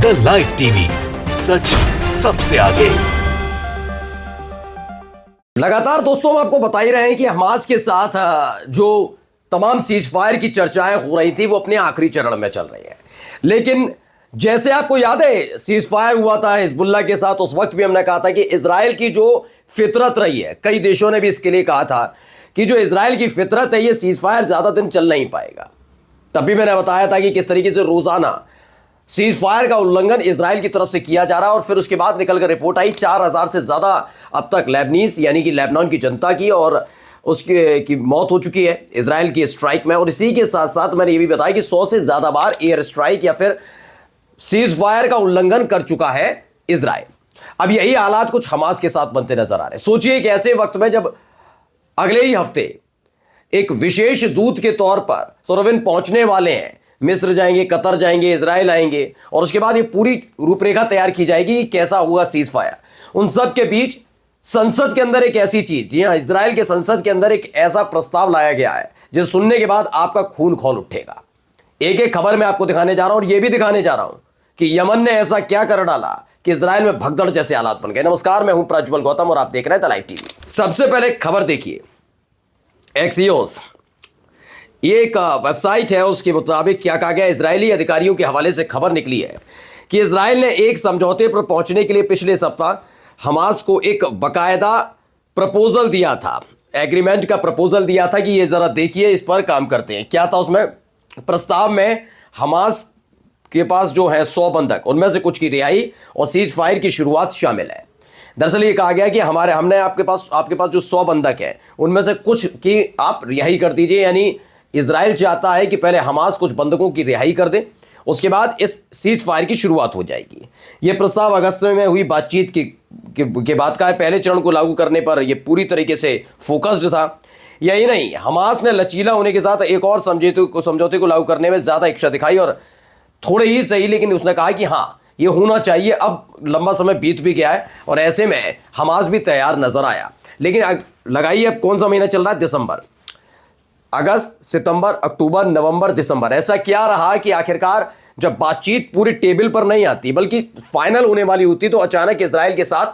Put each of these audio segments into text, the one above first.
The live TV, सच सबसे आगे। लगातार दोस्तों हम आपको बता ही रहे हैं कि हमास के साथ जो तमाम सीज फायर की चर्चाएं हो रही थी वो अपने आखिरी चरण में चल रही है। लेकिन जैसे आपको याद है सीज फायर हुआ था हिजबुल्लाह के साथ, उस वक्त भी हमने कहा था कि इजराइल की जो फितरत रही है, कई देशों ने भी इसके लिए कहा था कि जो इजराइल की फितरत है ये सीज फायर ज्यादा दिन चल नहीं पाएगा। तब भी मैंने बताया था कि किस तरीके से रोजाना सीज फायर का उल्लंघन इजराइल की तरफ से किया जा रहा है। और फिर उसके बाद निकलकर रिपोर्ट आई 4000 से ज्यादा अब तक लेबनीज यानी कि लेबनान की जनता की और उसकी की मौत हो चुकी है इजराइल की स्ट्राइक में। और इसी के साथ साथ मैंने ये भी बताया कि 100 से ज्यादा बार एयर स्ट्राइक या फिर सीज फायर का उल्लंघन कर चुका है इजराइल। अब यही हालात कुछ हमास के साथ बनते नजर आ रहे हैं। सोचिए एक ऐसे वक्त में जब अगले ही हफ्ते एक विशेष दूत के तौर पर सोरोविन पहुंचने वाले हैं, मिस्र जाएंगे, कतर जाएंगे, इजराइल आएंगे और उसके बाद ये पूरी रूपरेखा तैयार की जाएगी कि कैसा होगा सीज फायर। उन सब के बीच संसद के अंदर एक ऐसी चीज, जी हां, इजराइल के संसद के अंदर एक ऐसा प्रस्ताव लाया गया है जिसे सुनने के बाद आपका खून खौल उठेगा। एक एक खबर मैं आपको दिखाने जा रहा हूं और यह भी दिखाने जा रहा हूं कि यमन ने ऐसा क्या कर डाला कि इजराइल में भगदड़ जैसे हालात बन गए। नमस्कार, मैं हूं प्रज्वल गौतम और आप देख रहे हैं द लाइव टीवी। सबसे पहले खबर देखिए, एक्सियोस ये एक वेबसाइट है, उसके मुताबिक क्या कहा गया, इजरायली अधिकारियों के हवाले से खबर निकली है कि इजराइल ने एक समझौते पर पहुंचने के लिए पिछले सप्ताह हमास को एक बकायदा प्रपोजल दिया था, एग्रीमेंट का प्रपोजल दिया था कि ये जरा देखिए, इस पर काम करते हैं। क्या था उसमें प्रस्ताव में? हमास के पास जो है 100 बंधक, उनमें से कुछ की रिहाई और सीज फायर की शुरुआत शामिल है। दरअसल ये कहा गया कि हमने आपके पास जो 100 बंधक है उनमें से कुछ की आप रिहाई कर दीजिए। यानी इजराइल चाहता है कि पहले हमास कुछ बंधकों की रिहाई कर दे, उसके बाद इस सीज फायर की शुरुआत हो जाएगी। यह प्रस्ताव अगस्त में हुई बातचीत के बाद का है। पहले चरण को लागू करने पर यह पूरी तरीके से फोकस्ड था। यही नहीं, हमास ने लचीला होने के साथ एक और समझौते को लागू करने में ज्यादा इच्छा दिखाई और थोड़े ही सही, लेकिन उसने कहा कि हाँ ये होना चाहिए। अब लंबा समय बीत भी गया है और ऐसे में हमास भी तैयार नजर आया। लेकिन लगाइए अब कौन सा महीना चल रहा है? दिसंबर। अगस्त, सितंबर, अक्टूबर, नवंबर, दिसंबर, ऐसा क्या रहा कि आखिरकार जब बातचीत पूरी टेबल पर नहीं आती बल्कि फाइनल होने वाली होती तो अचानक इजराइल के साथ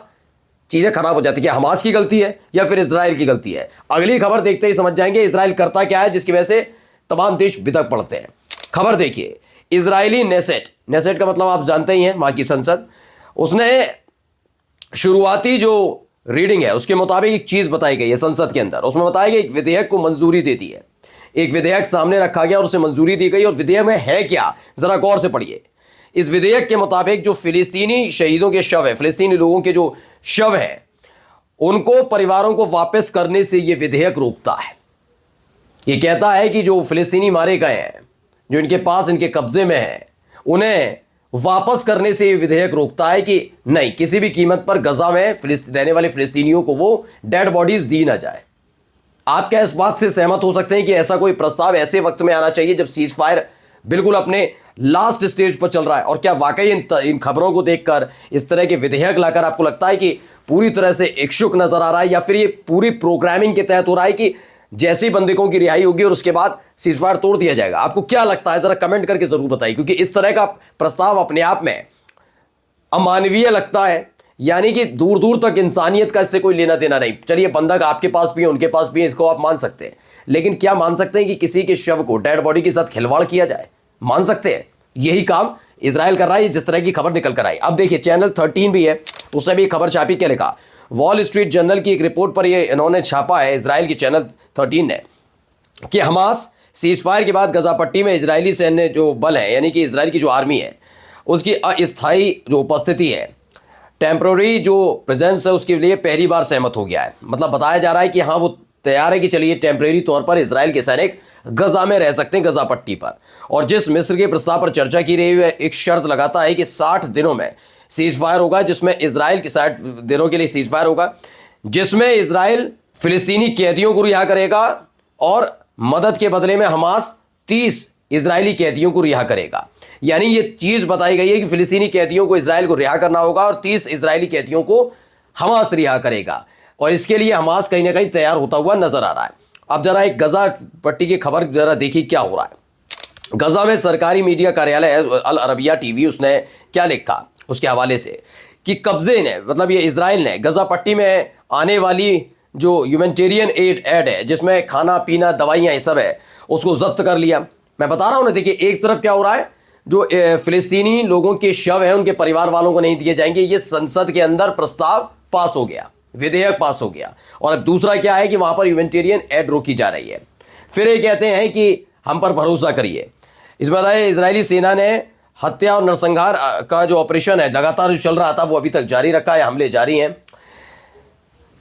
चीजें खराब हो जाती। क्या हमास की गलती है या फिर इजराइल की गलती है? अगली खबर देखते ही समझ जाएंगे इजराइल करता क्या है जिसकी वजह से तमाम देश बिदक पड़ते हैं। खबर देखिए, इजरायली नेसेट का मतलब आप जानते ही हैं, वहां की संसद, उसने शुरुआती जो रीडिंग है उसके मुताबिक एक चीज बताई गई है संसद के अंदर। उसमें बताया गया एक विधेयक को मंजूरी दे दी है। एक विधेयक सामने रखा गया और उसे मंजूरी दी गई और विधेयक में है क्या, जरा गौर से पढ़िए। इस विधेयक के मुताबिक जो फिलिस्तीनी शहीदों के शव है, फिलिस्तीनी लोगों के जो शव है, उनको परिवारों को वापस करने से यह विधेयक रोकता है। यह कहता है कि जो फिलिस्तीनी मारे गए हैं, जो इनके पास इनके कब्जे में है, उन्हें वापस करने से यह विधेयक रोकता है कि नहीं, किसी भी कीमत पर गजा में रहने वाले फिलिस्तीनियों को वो डेड बॉडीज दी ना जाए। आप क्या इस बात से सहमत हो सकते हैं कि ऐसा कोई प्रस्ताव ऐसे वक्त में आना चाहिए जब सीज फायर बिल्कुल अपने लास्ट स्टेज पर चल रहा है? और क्या वाकई इन खबरों को देखकर, इस तरह के विधेयक लाकर आपको लगता है कि पूरी तरह से इच्छुक नजर आ रहा है या फिर ये पूरी प्रोग्रामिंग के तहत हो रहा है कि जैसे बंदिकों की रिहाई होगी और उसके बाद सीज फायर तोड़ दिया जाएगा? आपको क्या लगता है, जरा कमेंट करके जरूर बताइए, क्योंकि इस तरह का प्रस्ताव अपने आप में अमानवीय लगता है। यानी कि दूर दूर तक इंसानियत का इससे कोई लेना देना नहीं। चलिए, बंधक आपके पास भी है, उनके पास भी है, इसको आप मान सकते हैं, लेकिन क्या मान सकते हैं कि किसी के शव को डेड बॉडी के साथ खिलवाड़ किया जाए? मान सकते हैं? यही काम इजराइल कर रहा है जिस तरह की खबर निकल कर आई। अब देखिए, चैनल 13 भी है, उसने भी खबर छापी। क्या लिखा? वॉल स्ट्रीट जर्नल की एक रिपोर्ट पर ये इन्होंने छापा है, इजराइल की चैनल 13 ने, कि हमास सीज फायर के बाद गजा पट्टी में इजरायली सैन्य जो बल है, यानी कि इजराइल की जो आर्मी है, उसकी अस्थायी जो उपस्थिति है, टेम्पररी जो प्रेजेंस है, उसके लिए पहली बार सहमत हो गया है। मतलब बताया जा रहा है कि हाँ वो तैयार है कि चलिए टेम्परेरी तौर पर इजराइल के सैनिक गजा में रह सकते हैं, गजा पट्टी पर। और जिस मिस्र के प्रस्ताव पर चर्चा की रही है, एक शर्त लगाता है कि 60 दिनों में सीज फायर होगा, जिसमें इजराइल के 60 दिनों के लिए सीज फायर होगा, जिसमें इजराइल फिलिस्तीनी कैदियों को रिहा करेगा और मदद के बदले में हमास 30 इजरायली कैदियों को रिहा करेगा। यानी ये चीज बताई गई है कि फिलिस्तीनी कैदियों को इजराइल को रिहा करना होगा और 30 इजरायली कैदियों को हमास रिहा करेगा। और इसके लिए हमास कहीं ना कहीं तैयार होता हुआ नजर आ रहा है। अब जरा एक गजा पट्टी की खबर जरा देखिए क्या हो रहा है। गजा में सरकारी मीडिया कार्यालय अल अरबिया टीवी उसने क्या लिखा उसके हवाले से कि कब्जे ने, मतलब ये इजराइल ने गजा पट्टी में आने वाली जो ह्यूमैनिटेरियन एड है, जिसमें खाना पीना दवाइयाँ ये सब है, उसको जब्त कर लिया। मैं बता रहा हूँ ना, देखिए एक तरफ क्या हो रहा है, जो फिलिस्तीनी लोगों के शव है उनके परिवार वालों को नहीं दिए जाएंगे, ये संसद के अंदर प्रस्ताव पास हो गया, विधेयक पास हो गया। और अब दूसरा क्या है कि वहां पर ह्यूमैनिटेरियन एड रोकी जा रही है। फिर ये कहते हैं कि हम पर भरोसा करिए। इस बताए इजरायली सेना ने हत्या और नरसंहार का जो ऑपरेशन है लगातार जो चल रहा था वो अभी तक जारी रखा है, हमले जारी हैं।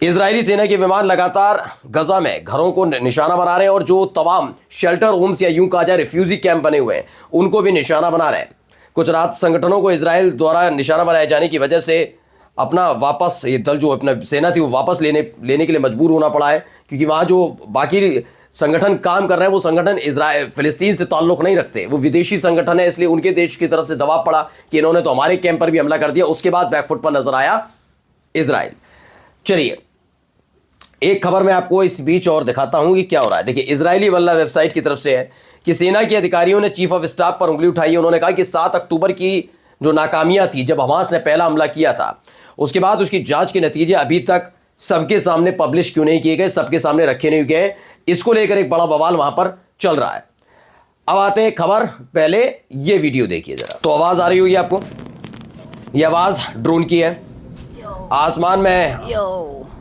इजरायली सेना के विमान लगातार गजा में घरों को निशाना बना रहे हैं और जो तमाम शेल्टर होम्स या यूं कहा जाए रिफ्यूजी कैंप बने हुए हैं उनको भी निशाना बना रहे हैं। कुछ रात संगठनों को इजराइल द्वारा निशाना बनाए जाने की वजह से अपना वापस ये दल जो अपना सेना थी वो वापस लेने के लिए मजबूर होना पड़ा है, क्योंकि वहाँ जो बाकी संगठन काम कर रहे हैं वो संगठन इजराइल फिलिस्तीन से ताल्लुक नहीं रखते, वो विदेशी संगठन है, इसलिए उनके देश की तरफ से दबाव पड़ा कि इन्होंने तो हमारे कैंप पर भी हमला कर दिया। उसके बाद बैकफुट पर नजर आया इजराइल। चलिए एक खबर मैं आपको इस बीच और दिखाता हूं कि क्या हो रहा है। देखिए इजरायली वल्ला वेबसाइट की तरफ से है कि सेना के अधिकारियों ने चीफ ऑफ स्टाफ पर उंगली उठाई है। उन्होंने कहा कि 7 अक्टूबर की जो नाकामियां थी जब हमास ने पहला हमला किया था, उसके बाद उसकी जांच के नतीजे अभी तक सबके सामने पब्लिश क्यों नहीं किए गए, सबके सामने रखे नहीं गए, इसको लेकर एक बड़ा बवाल वहां पर चल रहा है। अब आते हैं खबर, पहले ये वीडियो देखिए जरा। तो आवाज आ रही होगी आपको, ये आवाज ड्रोन की है, आसमान में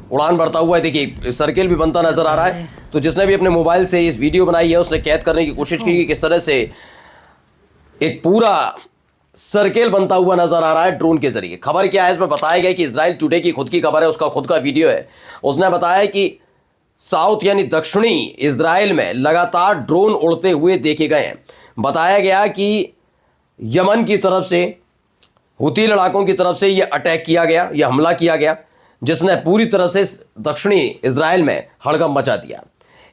उड़ान भरता हुआ है। देखिए सर्किल भी बनता नजर आ रहा है। तो जिसने भी अपने मोबाइल से इस वीडियो बनाई है उसने कैद करने की कोशिश की कि किस तरह से एक पूरा सर्किल बनता हुआ नजर आ रहा है ड्रोन के जरिए। खबर क्या है इसमें बताया गया कि इजराइल टुडे की खुद की खबर है, उसका खुद का वीडियो है। उसने बताया कि साउथ यानी दक्षिणी इजराइल में लगातार ड्रोन उड़ते हुए देखे गए हैं। बताया गया कि यमन की तरफ से, हुती लड़ाकों की तरफ से यह अटैक किया गया, यह हमला किया गया, जिसने पूरी तरह से दक्षिणी इजराइल में हड़कंप मचा दिया।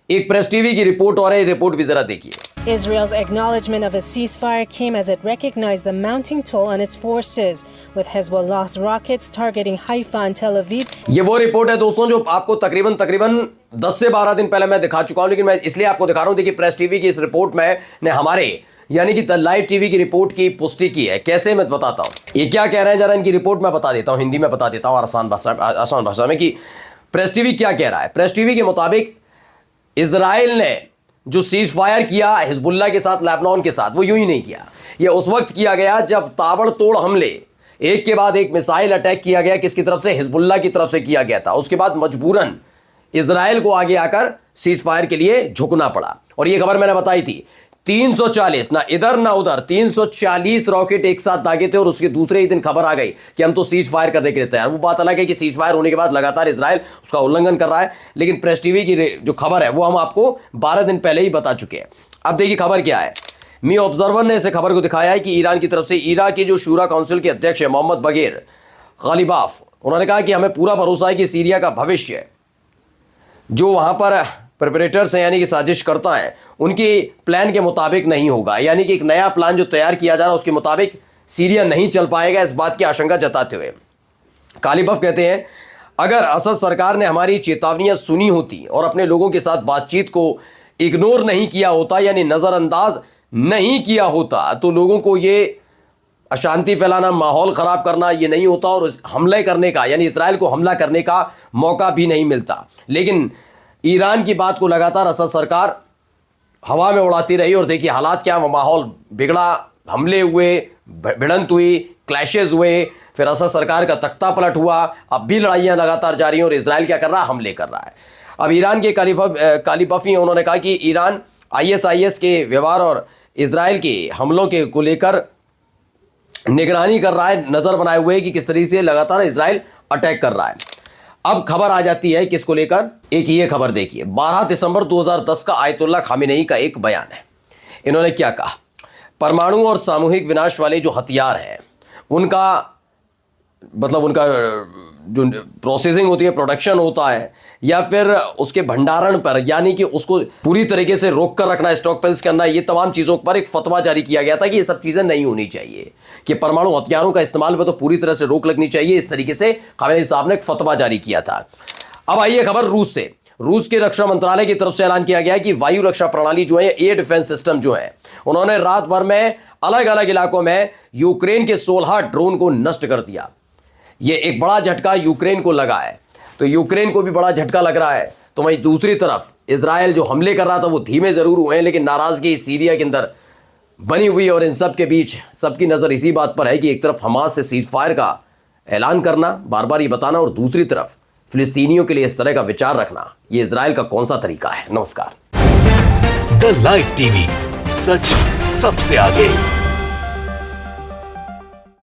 एक प्रेस टीवी की रिपोर्ट और है, रिपोर्ट भी जरा देखिए। Israel's acknowledgement of a ceasefire came as it recognized the mounting toll on its forces, with Hezbollah's rockets targeting Haifa and Tel Aviv. ये वो रिपोर्ट है दोस्तों जो आपको तकरीबन 10 से 12 दिन पहले मैं दिखा चुका हूं, लेकिन मैं इसलिए आपको दिखा रहा हूं। देखिए प्रेस टीवी की इस रिपोर्ट में ने हमारे यानी कि लाइव टीवी की रिपोर्ट की पुष्टि की है। कैसे मैं बताता हूं, ये क्या कह रहे हैं जरा इनकी रिपोर्ट में बता देता हूं, हिंदी में बता देता हूं और आसान भाषा में कि प्रेस टीवी क्या कह रहा है। प्रेस टीवी के मुताबिक इजराइल ने जो सीज फायर किया हिजबुल्लाह के साथ, लेबनान के साथ, वो यूं ही नहीं किया। ये उस वक्त किया गया जब ताबड़तोड़ हमले एक के बाद एक मिसाइल अटैक किया गया, किसकी तरफ से, हिजबुल्लाह की तरफ से किया गया था। उसके बाद मजबूरन इजराइल को आगे आकर सीज फायर के लिए झुकना पड़ा। और ये खबर मैंने बताई थी, 340 ना इधर ना उधर 340 रॉकेट एक साथ दागे थे और उसके दूसरे ही दिन खबर आ गई कि हम तो सीज फायर करने के लिए तैयार। वो बात अलग है कि सीज फायर होने के बाद लगातार इजराइल उसका उल्लंघन कर रहा है, लेकिन प्रेस टीवी की जो खबर है वो हम आपको 12 दिन पहले ही बता चुके हैं। अब देखिए खबर क्या है। मी ऑब्जर्वर ने इसे खबर को दिखाया है कि ईरान की तरफ से इराक की जो शूरा काउंसिल के अध्यक्ष है मोहम्मद बगेर गालिबाफ, उन्होंने कहा कि हमें पूरा भरोसा है कि सीरिया का भविष्य जो वहां पर प्रिपरेटर्स हैं यानी कि साजिश करता है उनके प्लान के मुताबिक नहीं होगा, यानी कि एक नया प्लान जो तैयार किया जा रहा है उसके मुताबिक सीरिया नहीं चल पाएगा, इस बात की आशंका जताते हुए कालिबफ कहते हैं अगर असद सरकार ने हमारी चेतावनियां सुनी होती और अपने लोगों के साथ बातचीत को इग्नोर नहीं किया होता यानी नज़रअंदाज नहीं किया होता तो लोगों को ये अशांति फैलाना, माहौल ख़राब करना ये नहीं होता और हमले करने का यानी इसराइल को हमला करने का मौका भी नहीं मिलता। लेकिन ईरान की बात को लगातार असद सरकार हवा में उड़ाती रही और देखिए हालात क्या, माहौल बिगड़ा, हमले हुए, भिड़ंत हुई, क्लैशेज हुए, फिर असद सरकार का तख्ता पलट हुआ। अब भी लड़ाइयाँ लगातार जारी हैं और इसराइल क्या कर रहा है, हमले कर रहा है। अब ईरान के कालिबफी उन्होंने कहा कि ईरान ISIS के व्यवहार और इसराइल के हमलों के को लेकर निगरानी कर रहा है, नज़र बनाए हुए कि किस तरीके से लगातार इसराइल अटैक कर रहा है। अब खबर आ जाती है किसको लेकर, एक ये खबर देखिए। 12 दिसंबर 2010 का आयतुल्ला खामेनेई का एक बयान है। इन्होंने क्या कहा, परमाणु और सामूहिक विनाश वाले जो हथियार हैं उनका मतलब उनका जो प्रोसेसिंग होती है, प्रोडक्शन होता है या फिर उसके भंडारण पर यानी कि उसको पूरी तरीके से रोक कर रखना, स्टॉक पिल्स करना, ये तमाम चीज़ों पर एक फतवा जारी किया गया था कि ये सब चीज़ें नहीं होनी चाहिए, कि परमाणु हथियारों का इस्तेमाल पर तो पूरी तरह से रोक लगनी चाहिए। इस तरीके से खामेनेई साहब ने एक फतवा जारी किया था। अब आइए खबर रूस से। रूस के रक्षा मंत्रालय की तरफ से ऐलान किया गया कि वायु रक्षा प्रणाली जो है, एयर डिफेंस सिस्टम जो है, उन्होंने रात भर में अलग अलग इलाकों में यूक्रेन के 16 ड्रोन को नष्ट कर दिया। यह एक बड़ा झटका यूक्रेन को लगा है, तो यूक्रेन को भी बड़ा झटका लग रहा है। तो वहीं दूसरी तरफ इजराइल जो हमले कर रहा था वो धीमे जरूर हुए हैं, लेकिन नाराजगी सीरिया के अंदर बनी हुई। और इन सब के बीच सबकी नजर इसी बात पर है कि एक तरफ हमास से सीज फायर का ऐलान करना, बार बार ये बताना, और दूसरी तरफ फिलिस्तीनियों के लिए इस तरह का विचार रखना, ये इजराइल का कौन सा तरीका है। नमस्कार। द लाइव टीवी, सच सबसे आगे।